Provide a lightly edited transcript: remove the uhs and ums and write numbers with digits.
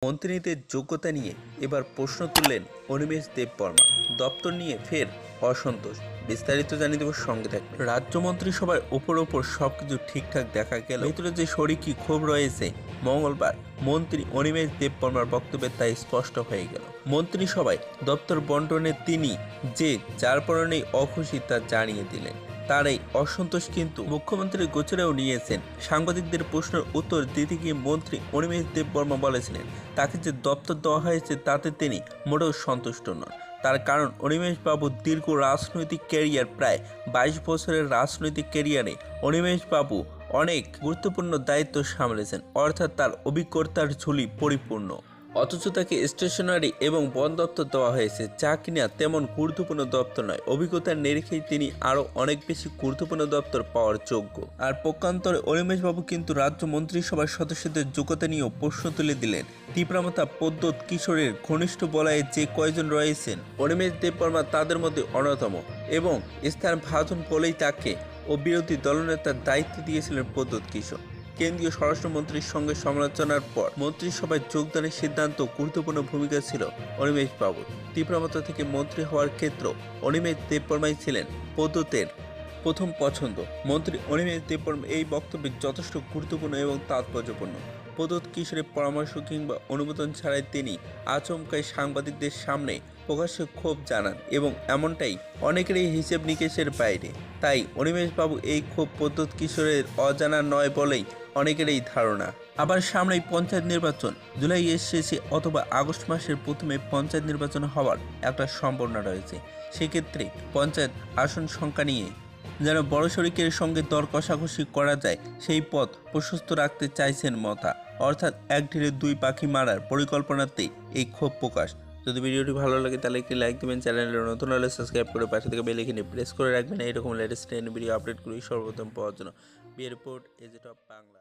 মন্ত্রীদের যোগ্যতা নিয়ে এবার প্রশ্ন তুললেন অনিমেষ দেববর্মা। দপ্তর নিয়ে ফের অসন্তোষ। বিস্তারিত জানিয়ে দেব, সঙ্গে থাকবে। রাজ্য মন্ত্রিসভার ওপর সবকিছু ঠিকঠাক দেখা গেল, ভিতরে যে শরিকি ক্ষোভ রয়েছে মঙ্গলবার মন্ত্রী অনিমেষ দেববর্মার বক্তব্যে তাই স্পষ্ট হয়ে গেল। মন্ত্রিসভায় দপ্তর বন্টনে তিনি যে যার পরনেই অখুশি তা জানিয়ে দিলেন। তার এই অসন্তোষ কিন্তু মুখ্যমন্ত্রীর গোচরেও নিয়েছেন। সাংবাদিকদের প্রশ্নের উত্তর দিতে গিয়ে মন্ত্রী অনিমেষ দেববর্মা বলেছিলেন, তাকে যে দপ্তর দেওয়া হয়েছে তাতে তিনি মোটেও সন্তুষ্ট নন। তার কারণ, অনিমেষ বাবুর দীর্ঘ রাজনৈতিক ক্যারিয়ার, প্রায় 22 বছরের রাজনৈতিক ক্যারিয়ারে অনিমেষ বাবু অনেক গুরুত্বপূর্ণ দায়িত্ব সামলেছেন, অর্থাৎ তার অভিজ্ঞতার ঝুলি পরিপূর্ণ। অথচ তাকে স্টেশনারি এবং বন দপ্তর দেওয়া হয়েছে, যা কিনা তেমন গুরুত্বপূর্ণ দপ্তর নয়। অভিজ্ঞতার নিরিখেই তিনি আরও অনেক বেশি গুরুত্বপূর্ণ দপ্তর পাওয়ার যোগ্য। আর পক্ষান্তরে অনিমেষবাবু কিন্তু রাজ্য মন্ত্রিসভার সদস্যদের যোগ্যতা নিয়েও প্রশ্ন তুলে দিলেন। তীব্রমাতা প্রদ্যোৎ কিশোরের ঘনিষ্ঠ বলয়ে যে কয়জন রয়েছেন, অনিমেষ দেববর্মা তাদের মধ্যে অন্যতম, এবং স্থান ভাজন বলেই তাকে ও বিরোধী দলনেতার দায়িত্ব দিয়েছিলেন প্রদ্যোৎ কিশোর। কেন্দ্রীয় স্বরাষ্ট্রমন্ত্রীর সঙ্গে সমালোচনার পর মন্ত্রিসভায় যোগদানের সিদ্ধান্ত গুরুত্বপূর্ণ ভূমিকা ছিল অনিমেষ বাবুর। তীব্রমাতা থেকে মন্ত্রী হওয়ার ক্ষেত্র অনিমেষ দেববর্মাই ছিলেন প্রদ্যোতের প্রথম পছন্দ। মন্ত্রী অনিমেষ দেববর্মা এই বক্তব্যে যথেষ্ট গুরুত্বপূর্ণ এবং তাৎপর্যপূর্ণ। প্রদ্যোৎ কিশোরের পরামর্শ কিংবা অনুমোদন ছাড়াই তিনি আচমকাই সাংবাদিকদের সামনে প্রকাশ্যে ক্ষোভ জানান, এবং এমনটাই অনেকেরই হিসেব নিকেশের বাইরে। তাই অনিমেষবাবু এই ক্ষোভ প্রদ্যোৎ কিশোরের অজানা নয় বলেই অনেকেরই ধারণা। আবার সামনেই পঞ্চায়েত নির্বাচন, জুলাইয়ের শেষে অথবা আগস্ট মাসের প্রথমে পঞ্চায়েত নির্বাচন হওয়ার একটা সম্ভাবনা রয়েছে। সেক্ষেত্রে পঞ্চায়েত আসন সংখ্যা নিয়ে যেন বড় শরিকের সঙ্গে দর কষাকষি করা যায়, সেই পথ প্রশস্ত রাখতে চাইছেন মতা। অর্থাৎ এক ঢিলে দুই পাখি মারার পরিকল্পনাতেই এই ক্ষোভ প্রকাশ। যদি ভিডিওটি ভালো লাগে তাহলে একটি লাইক দেবেন, চ্যানেলে নতুন হলে সাবস্ক্রাইব করে পাশে থেকে বেল আইকনে প্রেস করে রাখবেন এরকম লেটেস্ট ভিডিও আপডেটগুলি সর্বপ্রথম পাওয়ার জন্য। বিয়ে রিপোর্ট, এজ অফ বাংলা।